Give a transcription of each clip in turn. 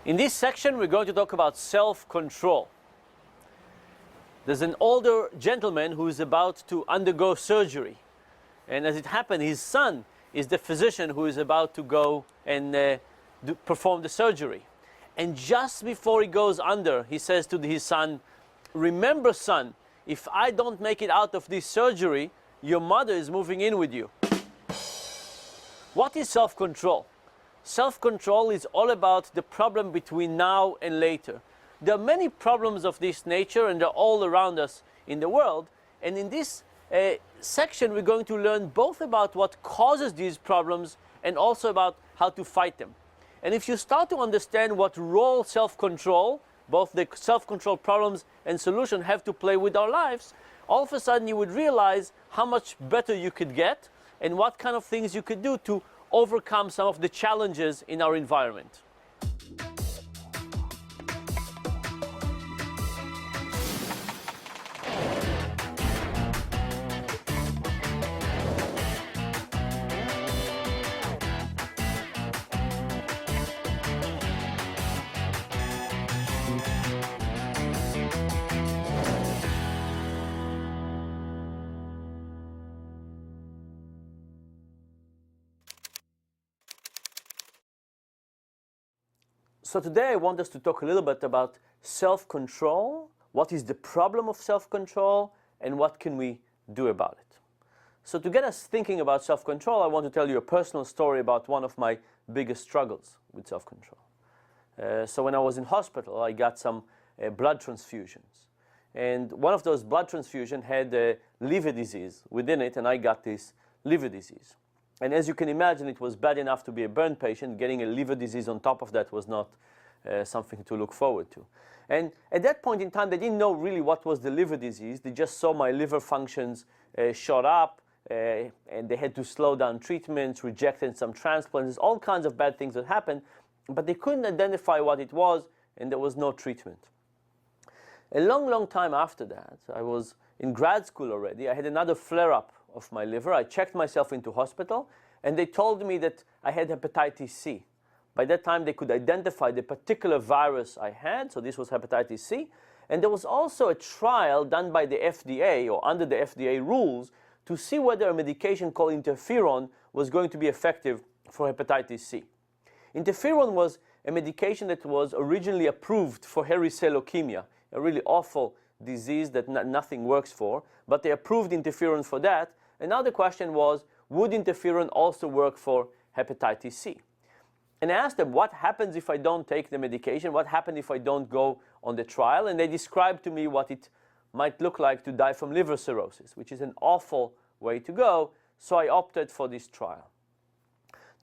In this section, we're going to talk about self-control. There's an older gentleman who is about to undergo surgery. And as it happened, his son is the physician who is about to go and perform the surgery. And just before he goes under, he says to his son, "Remember, son, if I don't make it out of this surgery, your mother is moving in with you." What is self-control? Self-control is all about the problem between now and later. There are many problems of this nature, and they're all around us in the world. And in this section, we're going to learn both about what causes these problems and also about how to fight them. And if you start to understand what role self-control, both the self-control problems and solution, have to play with our lives, all of a sudden you would realize how much better you could get and what kind of things you could do to overcome some of the challenges in our environment. So today I want us to talk a little bit about self-control, what is the problem of self-control, and what can we do about it. So to get us thinking about self-control, I want to tell you a personal story about one of my biggest struggles with self-control. So when I was in hospital, I got some blood transfusions. And one of those blood transfusions had a liver disease within it, and I got this liver disease. And as you can imagine, it was bad enough to be a burn patient. Getting a liver disease on top of that was not something to look forward to. And at that point in time, they didn't know really what was the liver disease. They just saw my liver functions shot up, and they had to slow down treatments, rejected some transplants, all kinds of bad things that happened. But they couldn't identify what it was, and there was no treatment. A long, long time after that, I was in grad school already. I had another flare-up of my liver. I checked myself into hospital, and they told me that I had hepatitis C. By that time, they could identify the particular virus I had, so this was hepatitis C. And there was also a trial done by the FDA, or under the FDA rules, to see whether a medication called interferon was going to be effective for hepatitis C. Interferon was a medication that was originally approved for hairy cell leukemia, a really awful disease that nothing works for, but they approved interferon for that. And now the question was, would interferon also work for hepatitis C? And I asked them, what happens if I don't take the medication? What happens if I don't go on the trial? And they described to me what it might look like to die from liver cirrhosis, which is an awful way to go. So I opted for this trial.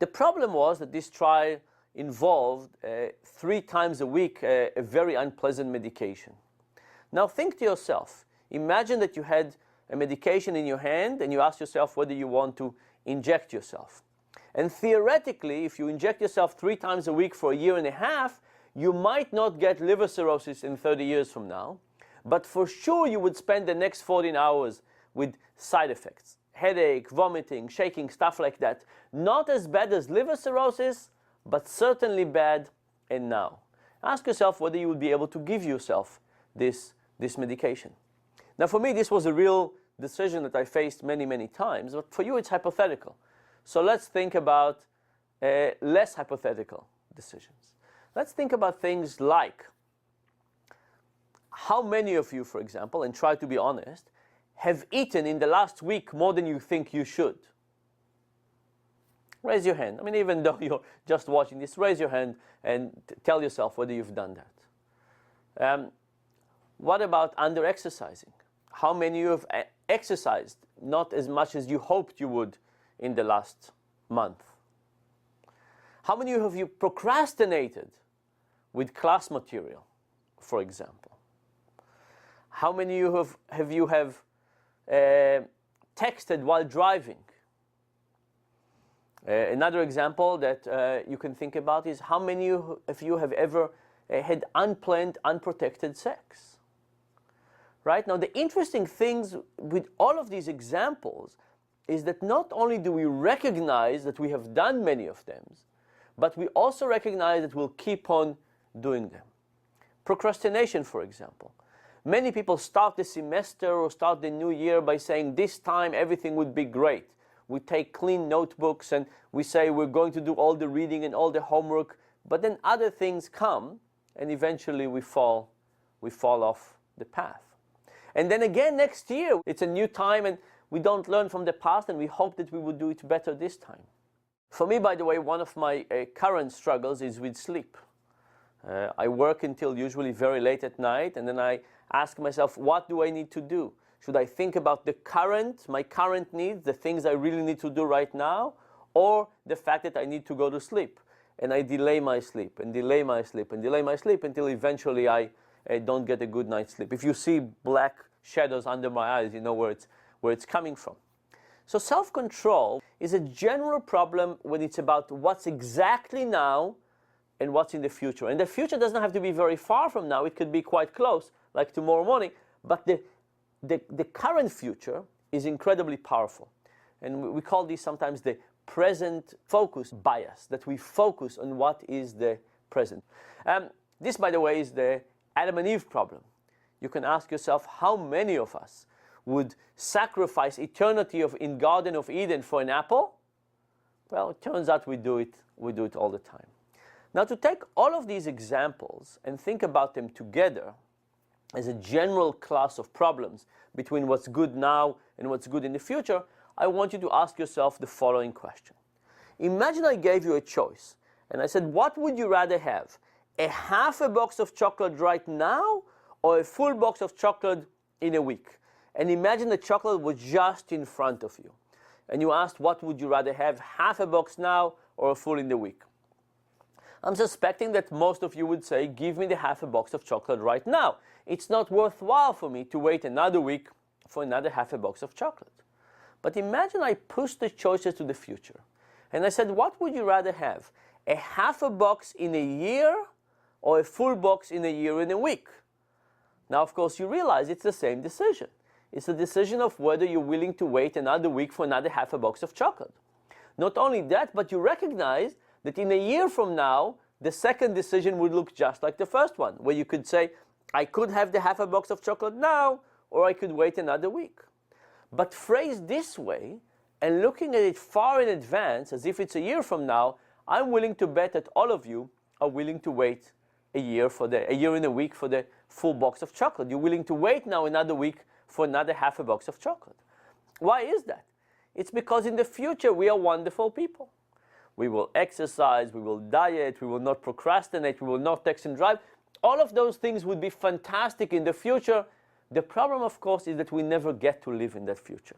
The problem was that this trial involved 3 times a week a very unpleasant medication. Now think to yourself, imagine that you had a medication in your hand and you ask yourself whether you want to inject yourself. And theoretically, if you inject yourself 3 times a week for a year and a half, you might not get liver cirrhosis in 30 years from now, but for sure you would spend the next 14 hours with side effects, headache, vomiting, shaking, stuff like that. Not as bad as liver cirrhosis, but certainly bad and now. Ask yourself whether you would be able to give yourself this medication. Now for me, this was a real decision that I faced many, many times, but for you it's hypothetical. So let's think about less hypothetical decisions. Let's think about things like, how many of you, for example, and try to be honest, have eaten in the last week more than you think you should? Raise your hand. I mean, even though you're just watching this, raise your hand and tell yourself whether you've done that. What about under-exercising? How many of you have exercised not as much as you hoped you would in the last month? How many of you procrastinated with class material, for example? How many of you have texted while driving? Another example that you can think about is how many of you have ever had unplanned, unprotected sex? Right? Now, the interesting things with all of these examples is that not only do we recognize that we have done many of them, but we also recognize that we'll keep on doing them. Procrastination, for example. Many people start the semester or start the new year by saying this time everything would be great. We take clean notebooks and we say we're going to do all the reading and all the homework, but then other things come and eventually we fall off the path. And then again next year, it's a new time and we don't learn from the past and we hope that we will do it better this time. For me, by the way, one of my current struggles is with sleep. I work until usually very late at night, and then I ask myself, what do I need to do? Should I think about my current needs, the things I really need to do right now, or the fact that I need to go to sleep? And I delay my sleep and delay my sleep and delay my sleep until eventually I don't get a good night's sleep. If you see black shadows under my eyes, you know where it's coming from. So self-control is a general problem when it's about what's exactly now and what's in the future. And the future doesn't have to be very far from now. It could be quite close, like tomorrow morning. But the current future is incredibly powerful. And we call this sometimes the present focus bias, that we focus on what is the present. This, by the way, is the Adam and Eve problem. You can ask yourself, how many of us would sacrifice eternity in Garden of Eden for an apple? Well, it turns out we do it all the time. Now, to take all of these examples and think about them together as a general class of problems between what's good now and what's good in the future, I want you to ask yourself the following question. Imagine I gave you a choice and I said, what would you rather have? A half a box of chocolate right now or a full box of chocolate in a week? And imagine the chocolate was just in front of you. And you asked, what would you rather have, half a box now or a full in the week? I'm suspecting that most of you would say, give me the half a box of chocolate right now. It's not worthwhile for me to wait another week for another half a box of chocolate. But imagine I pushed the choices to the future. And I said, what would you rather have? A half a box in a year or a full box in a year and a week? Now, of course, you realize it's the same decision. It's a decision of whether you're willing to wait another week for another half a box of chocolate. Not only that, but you recognize that in a year from now, the second decision would look just like the first one, where you could say, I could have the half a box of chocolate now, or I could wait another week. But phrased this way, and looking at it far in advance, as if it's a year from now, I'm willing to bet that all of you are willing to wait a year and a week for the full box of chocolate. You're willing to wait now another week for another half a box of chocolate. Why is that? It's because in the future we are wonderful people. We will exercise, we will diet, we will not procrastinate, we will not text and drive. All of those things would be fantastic in the future. The problem, of course, is that we never get to live in that future.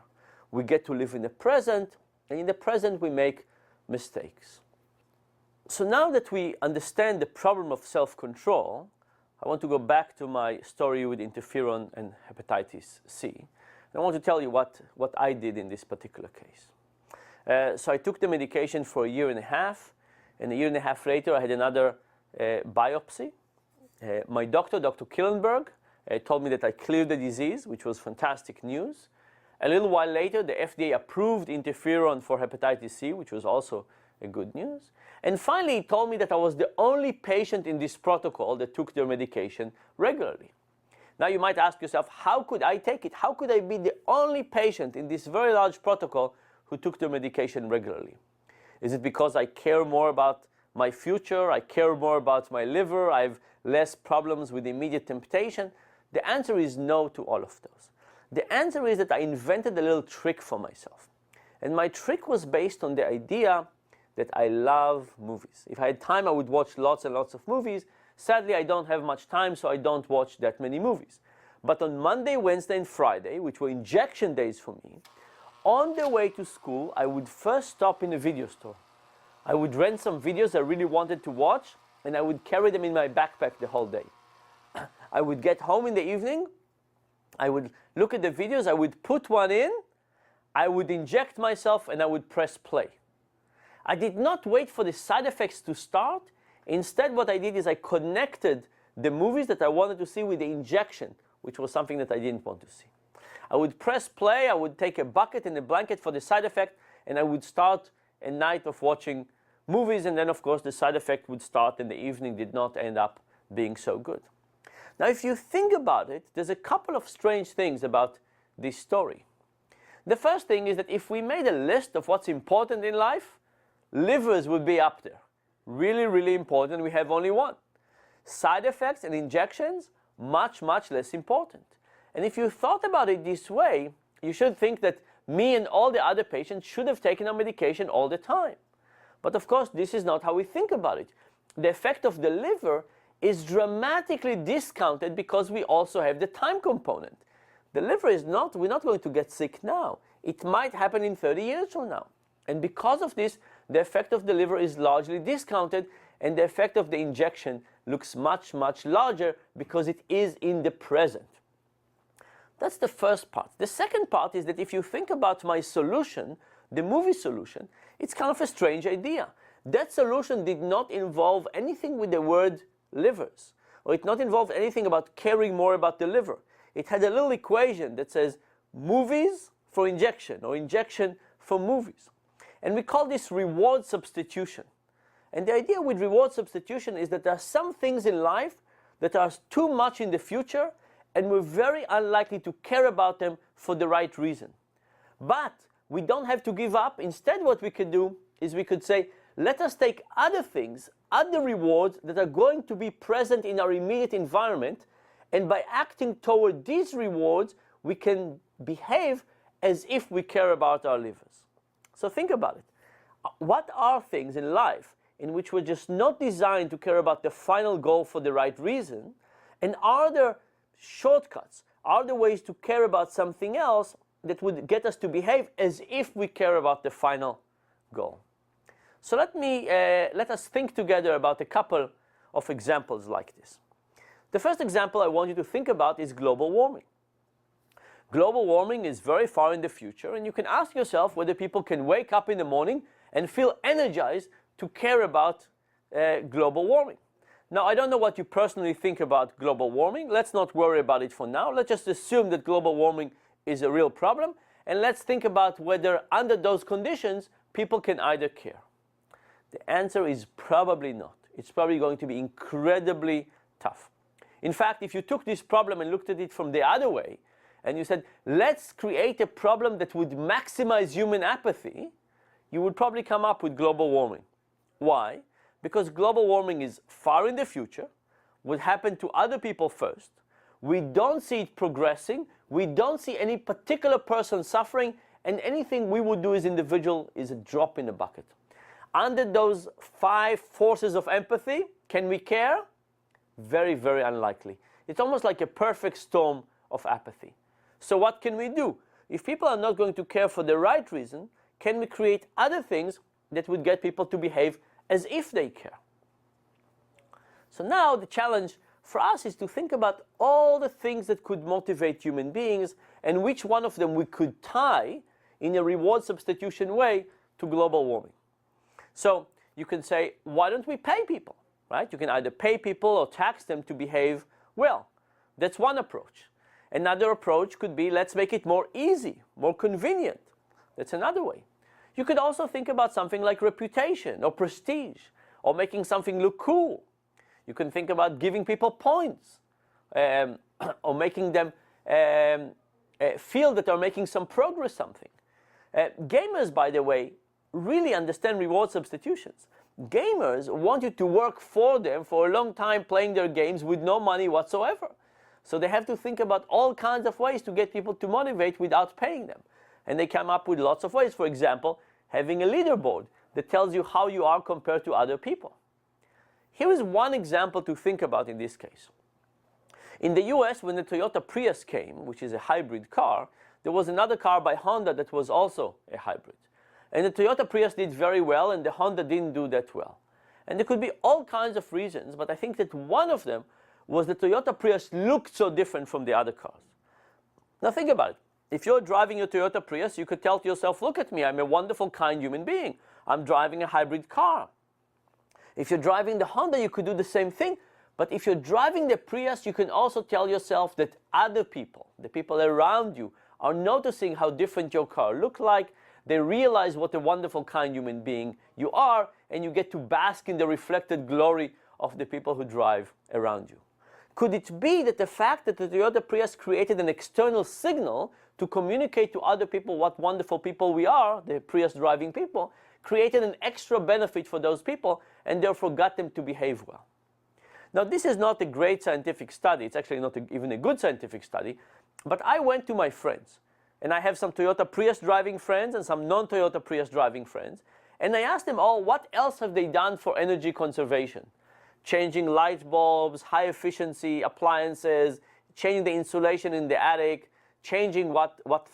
We get to live in the present, and in the present we make mistakes. So now that we understand the problem of self-control, I want to go back to my story with interferon and hepatitis C. And I want to tell you what I did in this particular case. So I took the medication for a year and a half, and a year and a half later I had another biopsy. My doctor, Dr. Killenberg, told me that I cleared the disease, which was fantastic news. A little while later, the FDA approved interferon for hepatitis C, which was also a good news. And finally, he told me that I was the only patient in this protocol that took their medication regularly. Now you might ask yourself, how could I take it? How could I be the only patient in this very large protocol who took their medication regularly? Is it because I care more about my future? I care more about my liver? I have less problems with immediate temptation? The answer is no to all of those. The answer is that I invented a little trick for myself. And my trick was based on the idea that I love movies. If I had time, I would watch lots and lots of movies. Sadly, I don't have much time, so I don't watch that many movies. But on Monday, Wednesday, and Friday, which were injection days for me, on the way to school, I would first stop in a video store. I would rent some videos I really wanted to watch, and I would carry them in my backpack the whole day. I would get home in the evening, I would look at the videos, I would put one in, I would inject myself, and I would press play. I did not wait for the side effects to start. Instead, what I did is I connected the movies that I wanted to see with the injection, which was something that I didn't want to see. I would press play, I would take a bucket and a blanket for the side effect, and I would start a night of watching movies, and then of course the side effect would start and the evening did not end up being so good. Now, if you think about it, there's a couple of strange things about this story. The first thing is that if we made a list of what's important in life, livers would be up there. Really, really important. We have only one. Side effects and injections, much, much less important. And if you thought about it this way, you should think that me and all the other patients should have taken our medication all the time. But of course, this is not how we think about it. The effect of the liver is dramatically discounted because we also have the time component. The liver is not, we're not going to get sick now. It might happen in 30 years from now. And because of this, the effect of the liver is largely discounted, and the effect of the injection looks much, much larger because it is in the present. That's the first part. The second part is that if you think about my solution, the movie solution, it's kind of a strange idea. That solution did not involve anything with the word livers, or it did not involve anything about caring more about the liver. It had a little equation that says movies for injection, or injection for movies. And we call this reward substitution. And the idea with reward substitution is that there are some things in life that are too much in the future, and we're very unlikely to care about them for the right reason. But we don't have to give up. Instead, what we could do is we could say, let us take other things, other rewards that are going to be present in our immediate environment, and by acting toward these rewards, we can behave as if we care about our livers. So think about it. What are things in life in which we're just not designed to care about the final goal for the right reason? And are there shortcuts? Are there ways to care about something else that would get us to behave as if we care about the final goal? So let us think together about a couple of examples like this. The first example I want you to think about is global warming. Global warming is very far in the future, and you can ask yourself whether people can wake up in the morning and feel energized to care about global warming. Now, I don't know what you personally think about global warming. Let's not worry about it for now. Let's just assume that global warming is a real problem, and let's think about whether under those conditions people can either care. The answer is probably not. It's probably going to be incredibly tough. In fact, if you took this problem and looked at it from the other way, and you said, let's create a problem that would maximize human apathy, you would probably come up with global warming. Why? Because global warming is far in the future, would happen to other people first. We don't see it progressing. We don't see any particular person suffering, and anything we would do as individual is a drop in the bucket. Under those 5 forces of empathy, can we care? Very, very unlikely. It's almost like a perfect storm of apathy. So what can we do? If people are not going to care for the right reason, can we create other things that would get people to behave as if they care? So now the challenge for us is to think about all the things that could motivate human beings and which one of them we could tie in a reward substitution way to global warming. So you can say, why don't we pay people, right? You can either pay people or tax them to behave well. That's one approach. Another approach could be, let's make it more easy, more convenient. That's another way. You could also think about something like reputation or prestige, or making something look cool. You can think about giving people points, or making them feel that they're making some progress something. Gamers, by the way, really understand reward substitutions. Gamers want you to work for them for a long time playing their games with no money whatsoever. So they have to think about all kinds of ways to get people to motivate without paying them. And they come up with lots of ways. For example, having a leaderboard that tells you how you are compared to other people. Here is one example to think about in this case. In the US, when the Toyota Prius came, which is a hybrid car, there was another car by Honda that was also a hybrid. And the Toyota Prius did very well, and the Honda didn't do that well. And there could be all kinds of reasons, but I think that one of them was the Toyota Prius looked so different from the other cars. Now think about it. If you're driving your Toyota Prius, you could tell to yourself, look at me, I'm a wonderful, kind human being. I'm driving a hybrid car. If you're driving the Honda, you could do the same thing. But if you're driving the Prius, you can also tell yourself that other people, the people around you, are noticing how different your car looks like. They realize what a wonderful, kind human being you are, and you get to bask in the reflected glory of the people who drive around you? Could it be that the fact that the Toyota Prius created an external signal to communicate to other people what wonderful people we are, the Prius driving people, created an extra benefit for those people and therefore got them to behave well? Now, this is not a great scientific study. It's actually not even a good scientific study. But I went to my friends, and I have some Toyota Prius driving friends and some non-Toyota Prius driving friends, and I asked them all, what else have they done for energy conservation? Changing light bulbs, high efficiency appliances, changing the insulation in the attic, changing what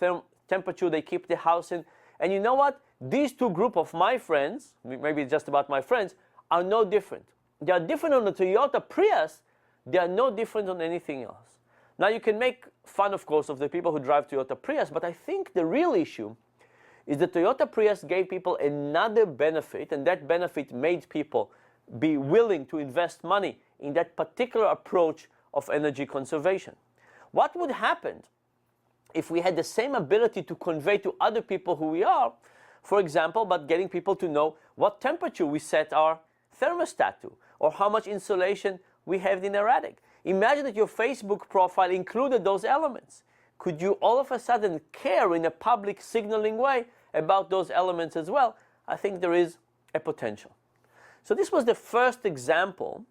temperature they keep the house in. And you know what? These two groups of my friends, maybe just about my friends, are no different. They are different on the Toyota Prius. They are no different on anything else. Now, you can make fun, of course, of the people who drive Toyota Prius, but I think the real issue is that Toyota Prius gave people another benefit, and that benefit made people be willing to invest money in that particular approach of energy conservation. What would happen if we had the same ability to convey to other people who we are, for example, by getting people to know what temperature we set our thermostat to, or how much insulation we have in our attic? Imagine that your Facebook profile included those elements. Could you all of a sudden care in a public signaling way about those elements as well? I think there is a potential. So this was the first example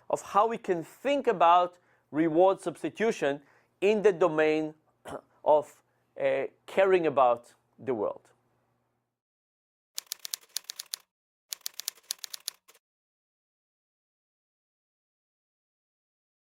of how we can think about reward substitution in the domain of caring about the world.